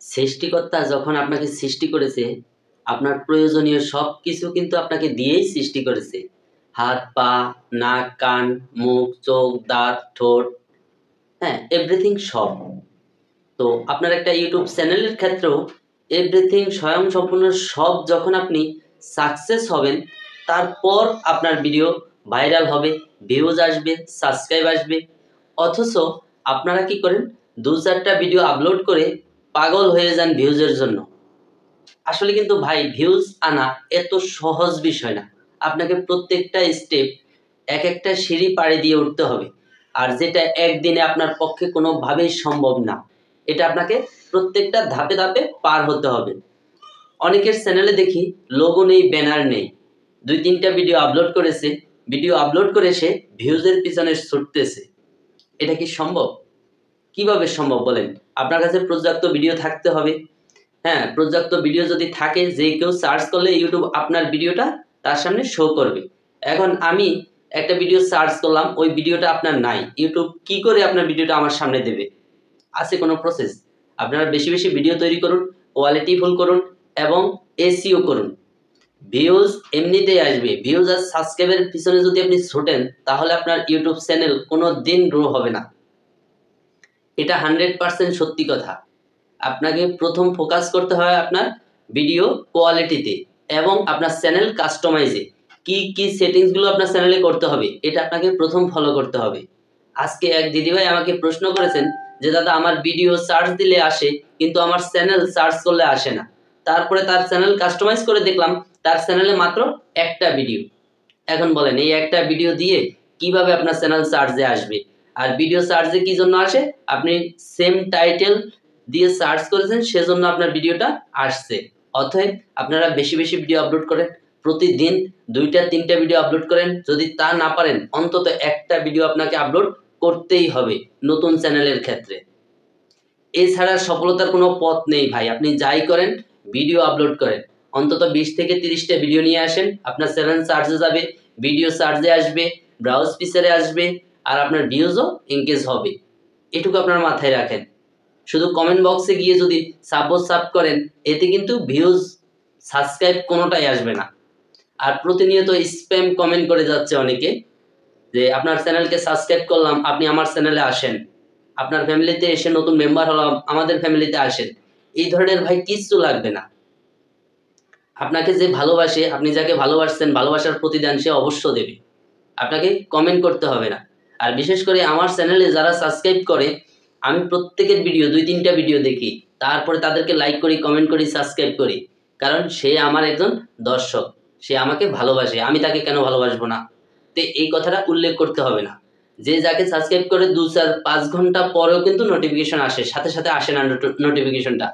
সৃষ্টিকর্তা যখন আপনাকে সৃষ্টি করেছে, আপনার প্রয়োজনীয় সবকিছু কিন্তু আপনাকে দিয়েই সৃষ্টি করেছে। হাত, পা, নাক, কান, মুখ, চোখ, দাঁত, ঠোঁট, হ্যাঁ, এভরিথিং সব। তো আপনার একটা ইউটিউব চ্যানেলের ক্ষেত্রেও এভরিথিং স্বয়ংসম্পূর্ণ সব যখন আপনি সাকসেস হবেন, তারপর আপনার ভিডিও ভাইরাল হবে, ভিউজ আসবে, সাবস্ক্রাইব আসবে। অথচ আপনারা কি করেন, 2-4টা ভিডিও আপলোড করে পাগল হয়ে যান ভিউজের জন্য। আসলে কিন্তু ভাই ভিউজ আনা এত সহজ বিষয় না। আপনাকে প্রত্যেকটা স্টেপ এক একটা সিঁড়ি পাড়ি দিয়ে উঠতে হবে, আর যেটা একদিনে আপনার পক্ষে কোনোভাবেই সম্ভব না। এটা আপনাকে প্রত্যেকটা ধাপে ধাপে পার হতে হবে। অনেকের চ্যানেলে দেখি লোগো নেই, ব্যানার নেই, 2-3টা ভিডিও আপলোড করেছে, ভিডিও আপলোড করে সে ভিউজের পিছনে ছুটতেছে। এটা কি সম্ভব? কিভাবে সম্ভব বলেন? আপনার কাছে পর্যাপ্ত ভিডিও থাকতে হবে। হ্যাঁ, পর্যাপ্ত ভিডিও যদি থাকে, যে কেউ সার্চ করলে ইউটিউব আপনার ভিডিওটা তার সামনে শো করবে। এখন আমি একটা ভিডিও সার্চ করলাম, ওই ভিডিওটা আপনার নাই, ইউটিউব কি করে আপনার ভিডিওটা আমার সামনে দেবে? আছে কোনো প্রসেস? আপনারা বেশি বেশি ভিডিও তৈরি করুন, কোয়ালিটিফুল করুন এবং এসইও করুন। ভিউজ এমনিতেই আসবে। ভিউজ আর সাবস্ক্রাইবের পিছনে যদি আপনি ছোটেন, তাহলে আপনার ইউটিউব চ্যানেল কোনো দিন গ্রো হবে না। এটা 100% সত্যি কথা। আপনাকে প্রথম ফোকাস করতে হয় আপনার ভিডিও কোয়ালিটিতে এবং আপনার চ্যানেল কাস্টমাইজে। কি কি সেটিংসগুলো আপনার চ্যানেলে করতে হবে, এটা আপনাকে প্রথম ফলো করতে হবে। আজকে এক দিদিভাই আমাকে প্রশ্ন করেছেন যে দাদা, আমার ভিডিও সার্চ দিলে আসে কিন্তু আমার চ্যানেল সার্চ করলে আসে না। তারপরে তার চ্যানেল কাস্টমাইজ করে দেখলাম তার চ্যানেলে মাত্র একটা ভিডিও। এখন বলেন, এই একটা ভিডিও দিয়ে কিভাবে আপনার চ্যানেল সার্চে আসবে? আর ভিডিও সার্চে কি জন্য আসে? আপনি সেম টাইটেল দিয়ে সার্চ করেছেন, সেজন্য আপনার ভিডিওটা আসছে। অতএব আপনারা বেশি বেশি ভিডিও আপলোড করেন, প্রতিদিন 2-3টা ভিডিও আপলোড করেন। যদি তা না পারেন, অন্তত একটা ভিডিও আপনাকে আপলোড করতেই হবে নতুন চ্যানেলের ক্ষেত্রে। এছাড়া সফলতার কোনো পথ নেই ভাই। আপনি যাই করেন, ভিডিও আপলোড করেন, অন্তত 20-30টা ভিডিও নিয়ে আসেন, আপনার চ্যানেল সার্চে যাবে, ভিডিও সার্চে আসবে, ব্রাউজ ফিচারে আসবে, আর আপনার ভিউজও এনগেজ হবে। এটুকু আপনার মাথায় রাখেন। শুধু কমেন্ট বক্সে গিয়ে যদি সাব করেন, এতে কিন্তু ভিউজ, সাবস্ক্রাইব কোনোটাই আসবে না। আর প্রতিনিয়ত স্প্যাম কমেন্ট করে যাচ্ছে অনেকে যে আপনার চ্যানেলকে সাবস্ক্রাইব করলাম, আপনি আমার চ্যানেলে আসেন, আপনার ফ্যামিলিতে এসে নতুন মেম্বার হলাম, আমাদের ফ্যামিলিতে আসেন। এই ধরনের ভাই কিচ্ছু লাগবে না। আপনাকে যে ভালোবাসে, আপনি যাকে ভালোবাসছেন, ভালোবাসার প্রতিদান সে অবশ্য দেবে। আপনাকে কমেন্ট করতে হবে না। আর বিশেষ করে আমার চ্যানেলে যারা সাবস্ক্রাইব করে, আমি প্রত্যেকের ভিডিও 2-3টা ভিডিও দেখি, তারপরে তাদেরকে লাইক করি, কমেন্ট করি, সাবস্ক্রাইব করি। কারণ সে আমার একজন দর্শক, সে আমাকে ভালোবাসে, আমি তাকে কেন ভালোবাসবো না? তো এই কথাটা উল্লেখ করতে হবে না। যে যাকে সাবস্ক্রাইব করে 2-4-5 ঘন্টা পরেও কিন্তু নোটিফিকেশন আসে, সাথে সাথে আসে না নোটিফিকেশনটা।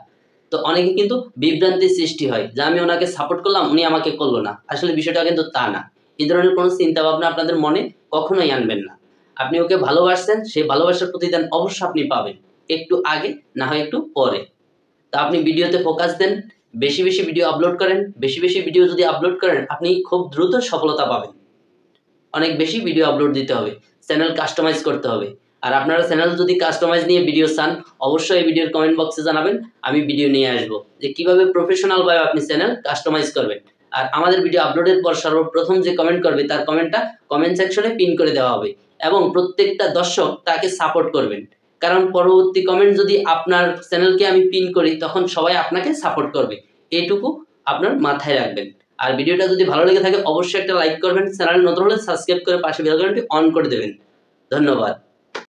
তো অনেকে কিন্তু বিভ্রান্তির সৃষ্টি হয় যে আমি ওনাকে সাপোর্ট করলাম, উনি আমাকে করলো না। আসলে বিষয়টা কিন্তু তা না। এই ধরনের কোনো চিন্তা ভাবনা আপনাদের মনে কখনোই আনবেন না। আপনি ওকে ভালোবাসছেন, সেই ভালোবাসার প্রতিদান অবশ্য আপনি পাবেন, একটু আগে না হয় একটু পরে। তা আপনি ভিডিওতে ফোকাস দেন, বেশি বেশি ভিডিও আপলোড করেন। বেশি বেশি ভিডিও যদি আপলোড করেন, আপনি খুব দ্রুত সফলতা পাবেন। অনেক বেশি ভিডিও আপলোড দিতে হবে, চ্যানেল কাস্টমাইজ করতে হবে। আর আপনারা চ্যানেল যদি কাস্টমাইজ নিয়ে ভিডিও চান, অবশ্যই এই ভিডিওর কমেন্ট বক্সে জানাবেন, আমি ভিডিও নিয়ে আসবো যে কিভাবে প্রফেশনাল ভাবে আপনি চ্যানেল কাস্টমাইজ করবেন। আর আমাদের ভিডিও আপলোডের পর সর্বপ্রথম যে কমেন্ট করবে, তার কমেন্টটা কমেন্ট সেকশনে পিন করে দেওয়া হবে এবং প্রত্যেকটা দর্শক তাকে সাপোর্ট করবেন। কারণ পরবর্তী কমেন্ট যদি আপনার চ্যানেলকে আমি পিন করি, তখন সবাই আপনাকে সাপোর্ট করবে। এইটুকু আপনার মাথায় রাখবেন। আর ভিডিওটা যদি ভালো লেগে থাকে, অবশ্যই একটা লাইক করবেন, চ্যানেল নতুন হলে সাবস্ক্রাইব করে পাশে বেল আইকনটি অন করে দেবেন। ধন্যবাদ।